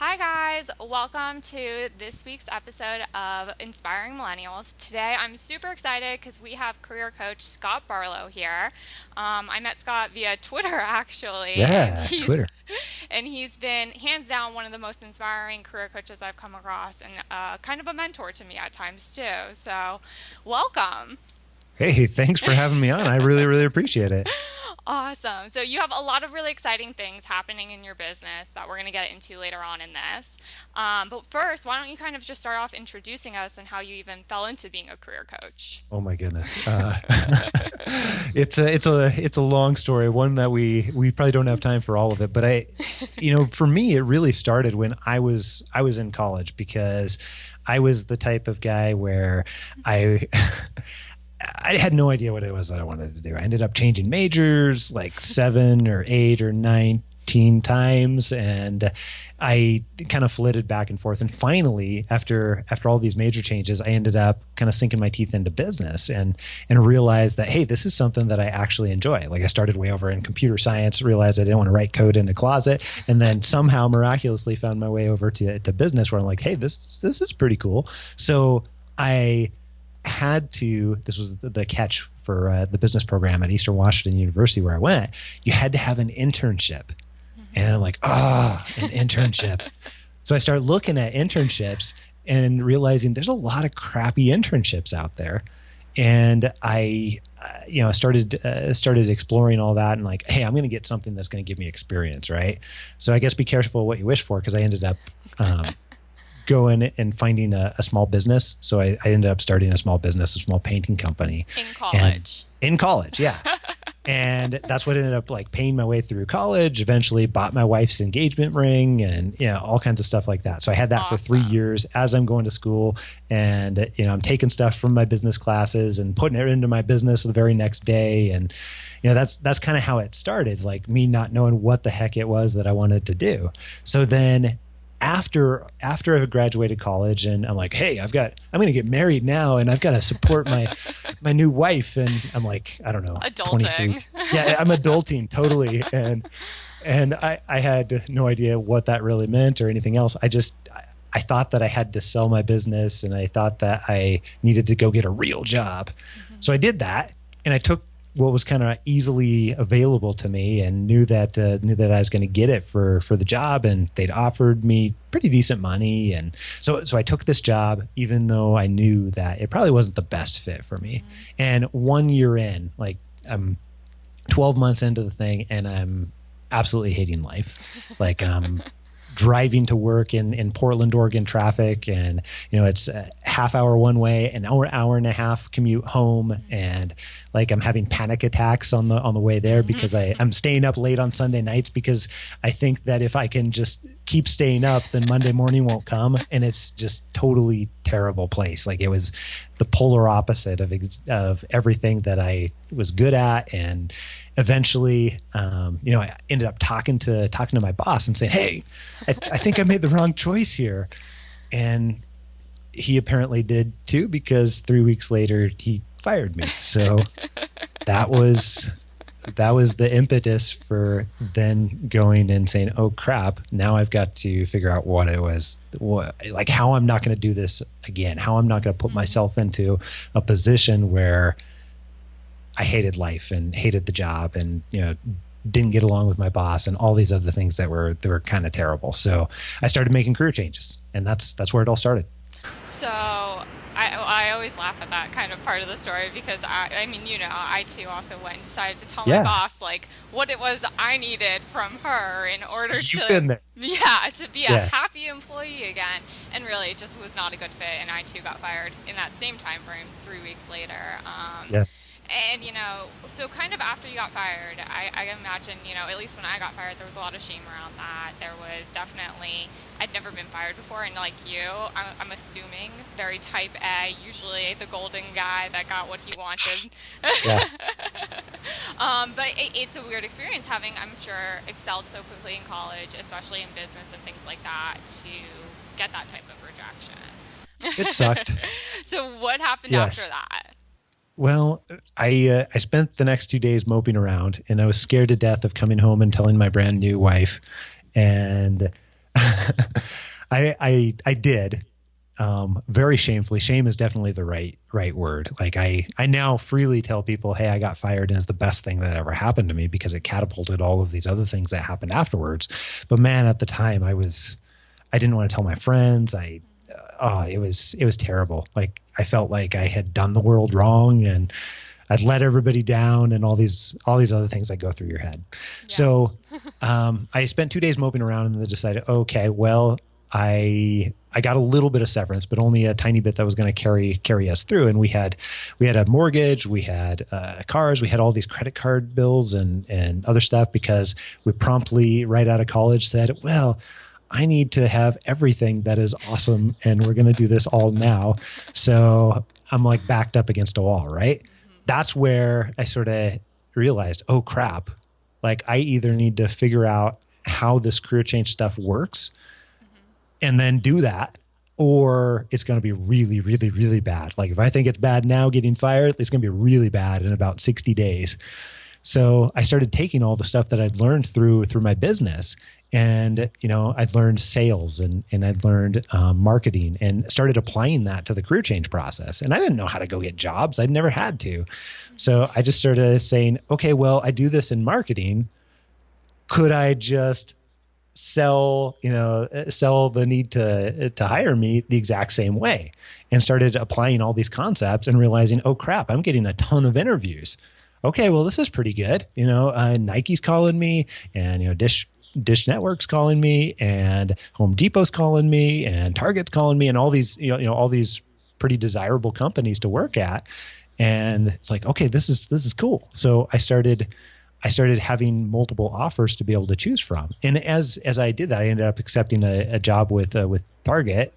Hi, guys. Welcome to this week's episode of Inspiring Millennials. Today, I'm super excited because we have career coach Scott Barlow here. I met Scott via Twitter, actually, and Yeah, he's Twitter. and he's been hands down one of the most inspiring career coaches I've come across, and kind of a mentor to me at times too. So, welcome. Hey, thanks for having me on. I really, really appreciate it. Awesome. So you have a lot of really exciting things happening in your business that we're going to get into later on in this. But first, why don't you kind of just start off introducing us and how you even fell into being a career coach? Oh my goodness. It's a long story, one that we probably don't have time for all of it. But for me, it really started when I was in college because I was the type of guy where I I had no idea what it was that I wanted to do. I ended up changing majors like 7 or 8 or 19 times, and I kind of flitted back and forth. And finally, after all these major changes, I ended up kind of sinking my teeth into business and realized that, hey, this is something that I actually enjoy. Like I started way over in computer science, realized I didn't want to write code in a closet, and then somehow miraculously found my way over to business where I'm like, hey, this is pretty cool. So I had to, this was the catch for the business program at Eastern Washington University where I went, you had to have an internship. And I'm like, an internship. So I started looking at internships and realizing there's a lot of crappy internships out there. And started exploring all that and like, hey, I'm going to get something that's going to give me experience, right? So I guess be careful what you wish for, because I ended up going and finding a small business. So I ended up starting a small business, a small painting company. In And college. in college, yeah. And that's what ended up like paying my way through college, eventually bought my wife's engagement ring and, all kinds of stuff like that. So I had that for 3 years as I'm going to school, and, I'm taking stuff from my business classes and putting it into my business the very next day. And, that's kind of how it started, like me not knowing what the heck it was that I wanted to do. So then after I graduated college, and I'm like, hey, I'm going to get married now, and I've got to support my new wife, and I'm like, I don't know, 23. Adulting. Yeah, I'm adulting totally, and I had no idea what that really meant or anything else. I thought that I had to sell my business, and I thought that I needed to go get a real job. So I did that, and I took what was kind of easily available to me, and knew that I was going to get it for the job, and they'd offered me pretty decent money, and so I took this job even though I knew that it probably wasn't the best fit for me. And 1 year in, like I'm 12 months into the thing, and I'm absolutely hating life. Like driving to work in Portland, Oregon traffic, and it's a half hour one way, an hour and a half commute home, and like I'm having panic attacks on the way there because I'm staying up late on Sunday nights because I think that if I can just keep staying up, then Monday morning won't come, and it's just totally terrible place. Like it was the polar opposite of everything that I was good at. And eventually, I ended up talking to my boss and saying, hey, I think I made the wrong choice here. And he apparently did too, because 3 weeks later he fired me. So that was the impetus for then going and saying, oh crap, now I've got to figure out like how I'm not going to do this again, how I'm not going to put myself into a position where I hated life and hated the job, and didn't get along with my boss and all these other things that were kind of terrible. So I started making career changes, and that's where it all started. So I always laugh at that kind of part of the story because I mean, I too also went and decided to tell my Yeah, boss like what it was I needed from her in order you've to, been there. yeah, to be a Yeah, happy employee again. And really, it just was not a good fit. And I too got fired in that same time frame 3 weeks later. yeah. And, so kind of after you got fired, I imagine, at least when I got fired, there was a lot of shame around that. There was definitely, I'd never been fired before. And like you, I'm assuming very type A, usually the golden guy that got what he wanted. Yeah. But it's a weird experience having, I'm sure, excelled so quickly in college, especially in business and things like that, to get that type of It rejection. sucked. So what happened after Yes. that? Well, I spent the next 2 days moping around, and I was scared to death of coming home and telling my brand new wife. And I did, very shamefully. Shame is definitely the right word. Like I now freely tell people, hey, I got fired and it's the best thing that ever happened to me because it catapulted all of these other things that happened afterwards. But man, at the time I didn't want to tell my friends. It was terrible. Like I felt like I had done the world wrong and I'd let everybody down and all these other things that go through your head. Yeah. So I spent 2 days moping around and then decided, okay, well, I got a little bit of severance, but only a tiny bit that was going to carry us through. And we had a mortgage, we had cars, we had all these credit card bills and other stuff because we promptly right out of college said, well, I need to have everything that is awesome and we're going to do this all now. So I'm like backed up against a wall, right? That's where I sort of realized, oh crap, like I either need to figure out how this career change stuff works and then do that, or it's going to be really, really, really bad. Like if I think it's bad now getting fired, it's going to be really bad in about 60 days. So I started taking all the stuff that I'd learned through my business. And, I'd learned sales and I'd learned marketing and started applying that to the career change process. And I didn't know how to go get jobs. I'd never had to. So I just started saying, okay, well, I do this in marketing. Could I just sell the need to hire me the exact same way? And started applying all these concepts and realizing, oh crap, I'm getting a ton of interviews. Okay, well, this is pretty good. Nike's calling me and, Dish Network's calling me and Home Depot's calling me and Target's calling me and all these, all these pretty desirable companies to work at. And it's like, okay, this is cool. So I started having multiple offers to be able to choose from. And as I did that, I ended up accepting a job with Target,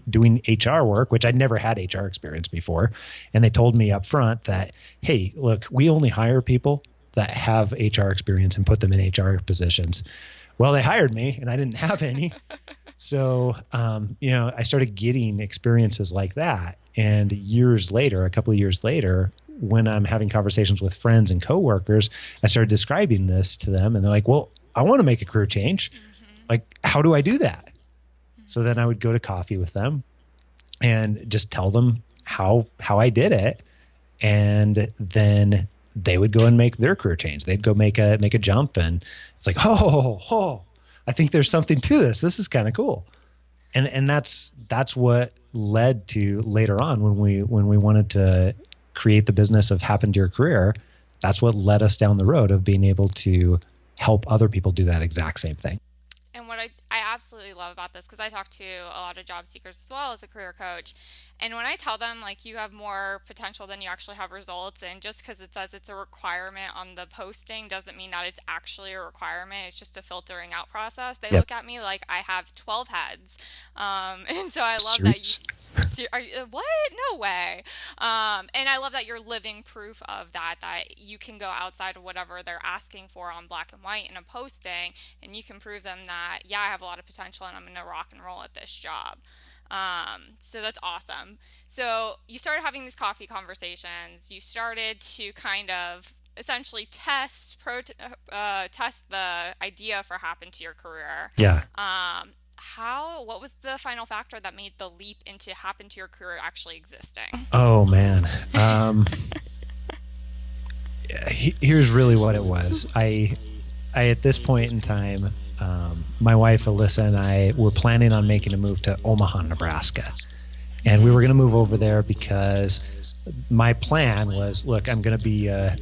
doing HR work, which I'd never had HR experience before. And they told me up front that, hey, look, we only hire people that have HR experience and put them in HR positions. Well, they hired me and I didn't have any. So, I started getting experiences like that. And a couple of years later, when I'm having conversations with friends and coworkers, I started describing this to them and they're like, well, I want to make a career change. Like, how do I do that? So then I would go to coffee with them and just tell them how I did it. And then they would go and make their career change. They'd go make a jump and it's like, oh, I think there's something to this. This is kind of cool. And that's what led to later on when we wanted to create the business of Happen to Your Career. That's what led us down the road of being able to help other people do that exact same thing. And what I absolutely love about this, because I talk to a lot of job seekers as well as a career coach, and when I tell them like you have more potential than you actually have results, and just because it says it's a requirement on the posting doesn't mean that it's actually a requirement. It's just a filtering out process. They look at me like I have 12 heads, and so I love that you. Are you, what? No way. And I love that you're living proof of that you can go outside of whatever they're asking for on black and white in a posting, and you can prove them that, yeah, I have a lot of potential and I'm going to rock and roll at this job. So that's awesome. So you started having these coffee conversations. You started to kind of essentially test the idea for Happen to Your Career. Yeah. What was the final factor that made the leap into Happen to Your Career actually existing? Oh man. Here's really what it was. I at this point in time, my wife Alyssa and I were planning on making a move to Omaha, Nebraska. And we were going to move over there because my plan was, look, I'm going to be a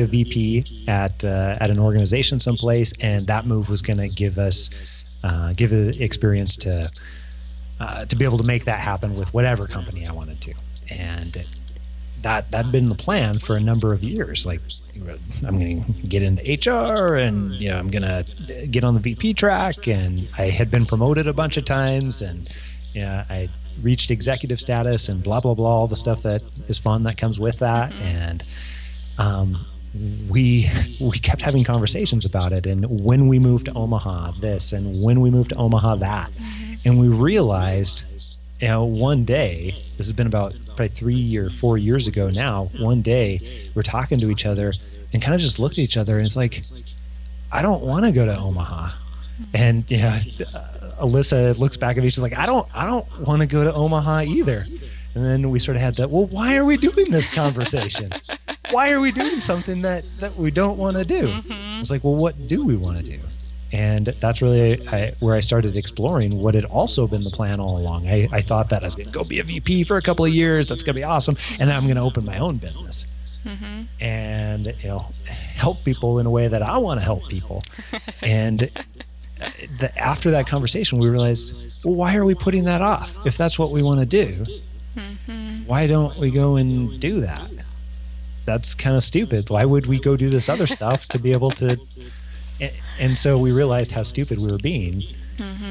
VP at an organization someplace, and that move was going to give the experience to be able to make that happen with whatever company I wanted to. And that'd been the plan for a number of years. Like, I'm going to get into HR, and I'm going to get on the VP track. And I had been promoted a bunch of times, and I reached executive status, and blah blah blah, all the stuff that is fun that comes with that. And we kept having conversations about it. And when we moved to Omaha, this, and when we moved to Omaha, that, and we realized, one day, this has been about probably 3 or 4 years ago now, one day we're talking to each other and kind of just looked at each other, and it's like, I don't want to go to Omaha. And Alyssa looks back at me. She's like, I don't want to go to Omaha either. And then we sort of had that, well, why are we doing this conversation? Why are we doing something that we don't want to do? It's like, well, what do we want to do? And that's really where I started exploring what had also been the plan all along. I thought that I was going to go be a VP for a couple of years. That's going to be awesome. And then I'm going to open my own business and, help people in a way that I want to help people. And after that conversation, we realized, well, why are we putting that off? If that's what we want to do, why don't we go and do that? That's kind of stupid. Why would we go do this other stuff to be able to? And so we realized how stupid we were being.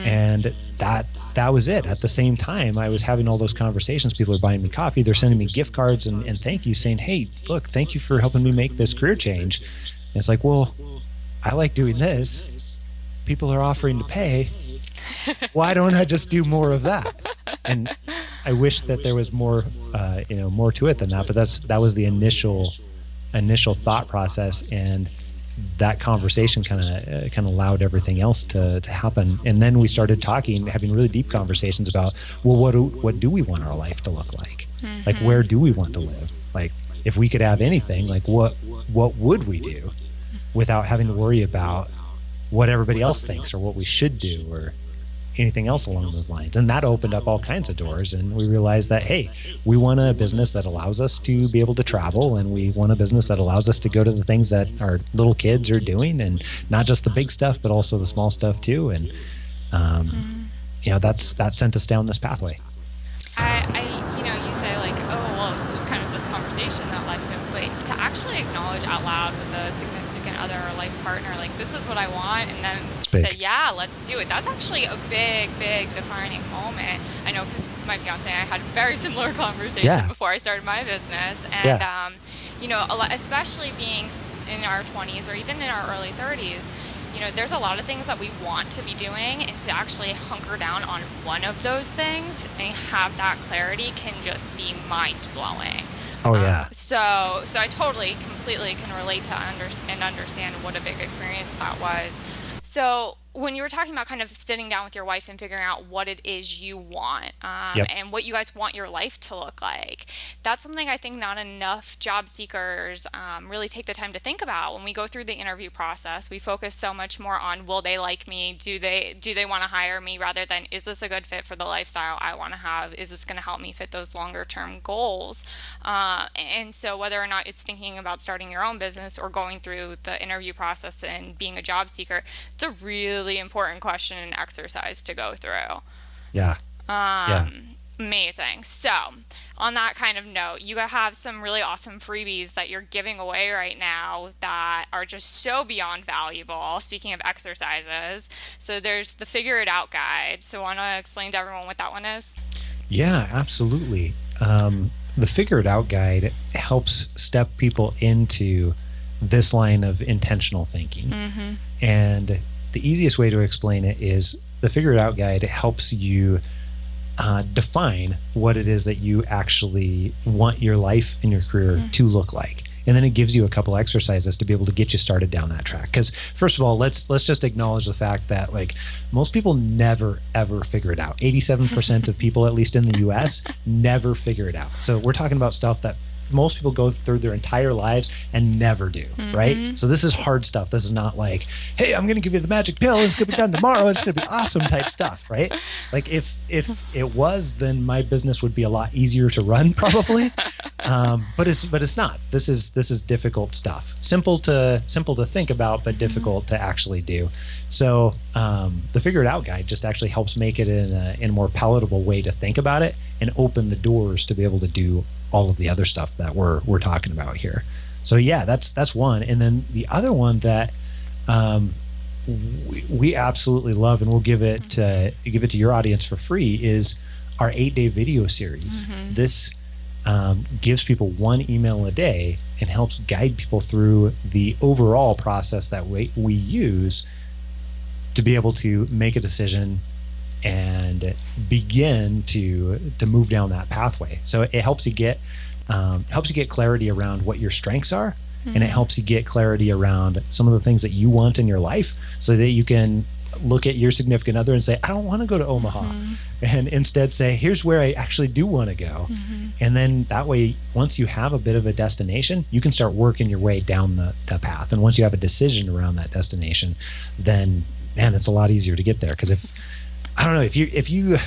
And that was it. At the same time, I was having all those conversations. People are buying me coffee. They're sending me gift cards and thank you, saying, hey, look, thank you for helping me make this career change. And it's like, well, I like doing this. People are offering to pay. Why don't I just do more of that? And I wish that there was more, more to it than that. But that was the initial thought process, and that conversation kind of allowed everything else to happen. And then we started talking, having really deep conversations about, well, what do we want our life to look like? Like, where do we want to live? Like, if we could have anything, like what would we do without having to worry about what everybody else thinks or what we should do or anything else along those lines? And that opened up all kinds of doors. And we realized that, hey, we want a business that allows us to be able to travel, and we want a business that allows us to go to the things that our little kids are doing, and not just the big stuff, but also the small stuff too. And that sent us down this pathway. You say like, oh, well, it's just kind of this conversation that led to it, but to actually acknowledge out loud with a significant other or life partner, like, this is what I want, and then to say, yeah, let's do it. That's actually a big defining moment. I know, because my fiance and I had a very similar conversation before I started my business, and especially being in our 20s or even in our early 30s, there's a lot of things that we want to be doing, and to actually hunker down on one of those things and have that clarity can just be mind-blowing. Oh, yeah. So I totally, completely can relate to understand what a big experience that was. So when you were talking about kind of sitting down with your wife and figuring out what it is you want and what you guys want your life to look like, that's something I think not enough job seekers really take the time to think about. When we go through the interview process, we focus so much more on, will they like me? Do they want to hire me? Rather than, is this a good fit for the lifestyle I want to have? Is this going to help me fit those longer term goals? And so whether or not it's thinking about starting your own business or going through the interview process and being a job seeker, it's a really important question and exercise to go through. Amazing. So on that kind of note, you have some really awesome freebies that you're giving away right now that are just so beyond valuable. Speaking of exercises, so there's the Figure It Out guide. So want to explain to everyone what that one is? Yeah, absolutely. The Figure It Out guide helps step people into this line of intentional thinking. And the easiest way to explain it is the Figure It Out guide helps you define what it is that you actually want your life and your career to look like. And then it gives you a couple exercises to be able to get you started down that track. Because first of all, let's just acknowledge the fact that, like, most people never ever figure it out. 87% of people, at least in the US, never figure it out. So we're talking about stuff that most people go through their entire lives and never do, right? So this is hard stuff. This is not like, hey, I'm going to give you the magic pill, it's going to be done tomorrow, it's going to be awesome type stuff, right? Like, if it was, then my business would be a lot easier to run, probably. But it's not. This is difficult stuff. Simple to think about, but difficult to actually do. So the Figure It Out guide just actually helps make it in a more palatable way to think about it and open the doors to be able to do all of the other stuff that we're talking about here. So yeah, that's one. And then the other one that we absolutely love, and we'll give it to your audience for free, is our 8-day video series. This gives people one email a day and helps guide people through the overall process that we use to be able to make a decision and begin to move down that pathway. So it helps you get clarity around what your strengths are, and it helps you get clarity around some of the things that you want in your life, so that you can look at your significant other and say, I don't want to go to Omaha, and instead say, here's where I actually do want to go. And then that way, once you have a bit of a destination, you can start working your way down the path. And once you have a decision around that destination, then man, it's a lot easier to get there. Because if you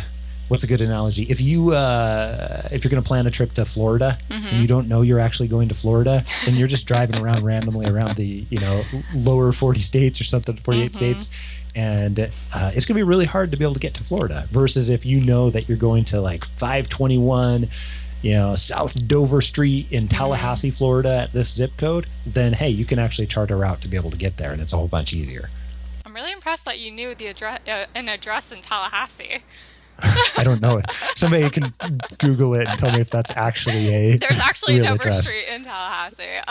what's a good analogy? If you're going to plan a trip to Florida and you don't know you're actually going to Florida, and you're just driving around randomly around the lower 40 states or something, 48 states, and it's going to be really hard to be able to get to Florida. Versus if you know that you're going to like 521, South Dover Street in Tallahassee, Florida at this zip code, then hey, you can actually chart a route to be able to get there, and it's a whole bunch easier. I'm really impressed that you knew the address, an address in Tallahassee. I don't know it. Somebody can Google it and tell me if that's actually There's actually a real Dover address. Street in Tallahassee.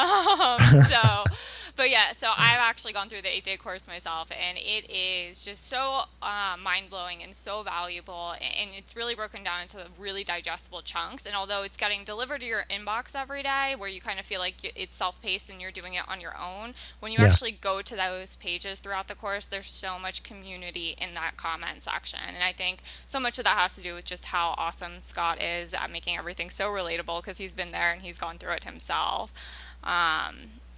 But yeah, so I've actually gone through the 8-day course myself, and it is just so mind-blowing and so valuable, and it's really broken down into really digestible chunks. And although it's getting delivered to your inbox every day, where you kind of feel like it's self-paced and you're doing it on your own, when you actually go to those pages throughout the course, there's so much community in that comment section. And I think so much of that has to do with just how awesome Scott is at making everything so relatable, because he's been there and he's gone through it himself.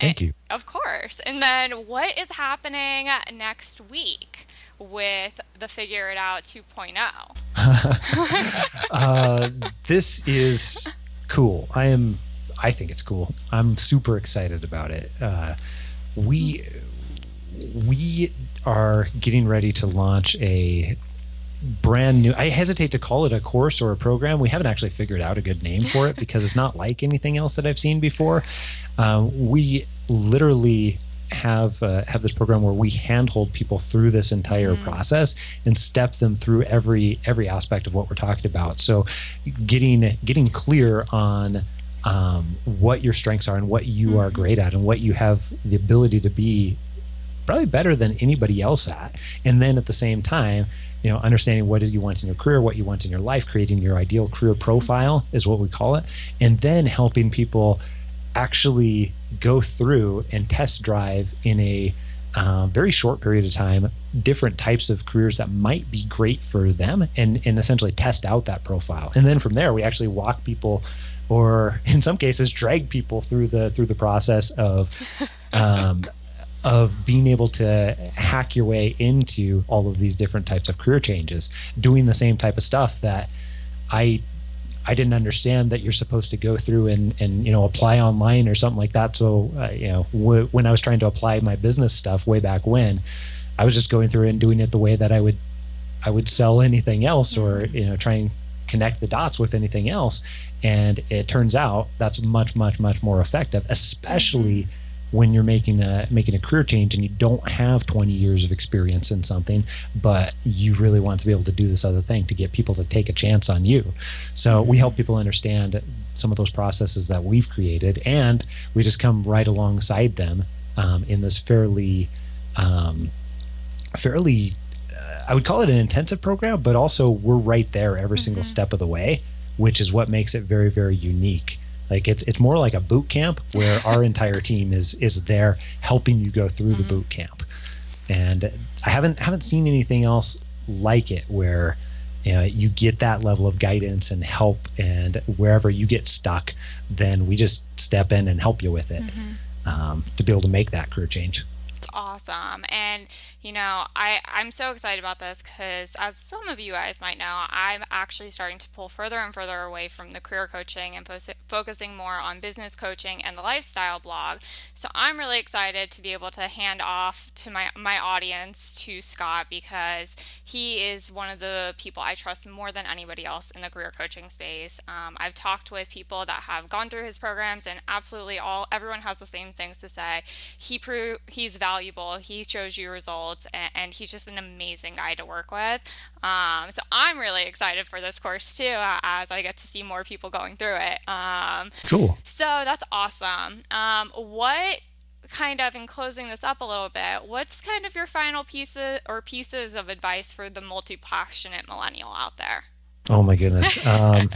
Thank you. Of course. And then what is happening next week with the Figure It Out 2.0? This is cool. I think it's cool. I'm super excited about it. We are getting ready to launch a brand new, I hesitate to call it a course or a program. We haven't actually figured out a good name for it because it's not like anything else that I've seen before. We literally have this program where we handhold people through this entire process and step them through every aspect of what we're talking about. So getting clear on what your strengths are and what you are great at and what you have the ability to be probably better than anybody else at. And then at the same time, understanding what you want in your career, what you want in your life, creating your ideal career profile is what we call it. And then helping people actually go through and test drive in a very short period of time different types of careers that might be great for them, and essentially test out that profile. And then from there, we actually walk people, or in some cases drag people through the process of being able to hack your way into all of these different types of career changes, doing the same type of stuff that I didn't understand that you're supposed to go through and apply online or something like that. So when I was trying to apply my business stuff way back when, I was just going through and doing it the way that I would sell anything else, or try and connect the dots with anything else. And it turns out that's much, much, much more effective, especially when you're making a career change and you don't have 20 years of experience in something, but you really want to be able to do this other thing to get people to take a chance on you. So we help people understand some of those processes that we've created, and we just come right alongside them in this fairly, I would call it an intensive program, but also we're right there every single step of the way, which is what makes it very, very unique. Like it's more like a boot camp where our entire team is there helping you go through the boot camp. And I haven't seen anything else like it where you get that level of guidance and help, and wherever you get stuck, then we just step in and help you with it to be able to make that career change. It's awesome. And I'm so excited about this because, as some of you guys might know, I'm actually starting to pull further and further away from the career coaching and focusing more on business coaching and the lifestyle blog. So I'm really excited to be able to hand off to my audience to Scott, because he is one of the people I trust more than anybody else in the career coaching space. I've talked with people that have gone through his programs, and absolutely everyone has the same things to say. He's valuable. He shows you results. And he's just an amazing guy to work with. So I'm really excited for this course too, as I get to see more people going through it. Cool. So that's awesome. What kind of, in closing this up a little bit, what's kind of your final pieces of advice for the multi-passionate millennial out there? Oh my goodness. A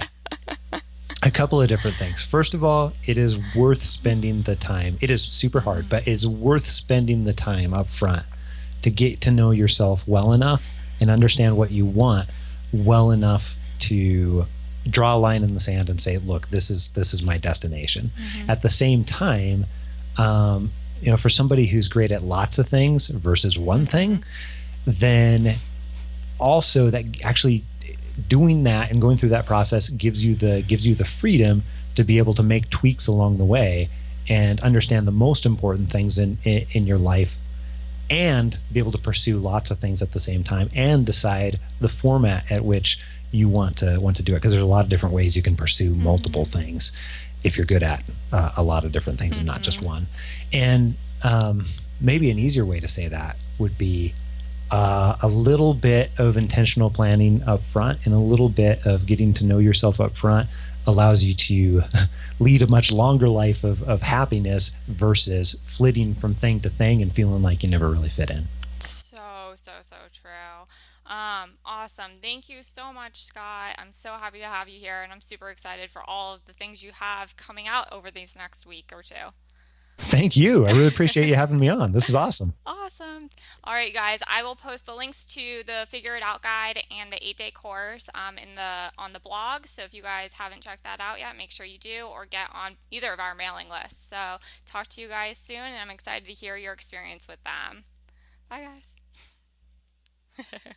couple of different things. First of all, it is worth spending the time. It is super hard, but it's worth spending the time up front to get to know yourself well enough and understand what you want well enough to draw a line in the sand and say, look, this is my destination. Mm-hmm. At the same time, for somebody who's great at lots of things versus one thing, then also that actually doing that and going through that process gives you the freedom to be able to make tweaks along the way and understand the most important things in your life, and be able to pursue lots of things at the same time and decide the format at which you want to do it, because there's a lot of different ways you can pursue multiple things if you're good at a lot of different things and not just one. And maybe an easier way to say that would be a little bit of intentional planning up front and a little bit of getting to know yourself up front allows you to lead a much longer life of happiness versus flitting from thing to thing and feeling like you never really fit in. So true. Awesome. Thank you so much, Scott. I'm so happy to have you here, and I'm super excited for all of the things you have coming out over these next week or two. Thank you. I really appreciate you having me on. This is awesome. Awesome. All right, guys. I will post the links to the Figure It Out guide and the 8-day course in the on the blog. So if you guys haven't checked that out yet, make sure you do, or get on either of our mailing lists. So talk to you guys soon, and I'm excited to hear your experience with them. Bye, guys.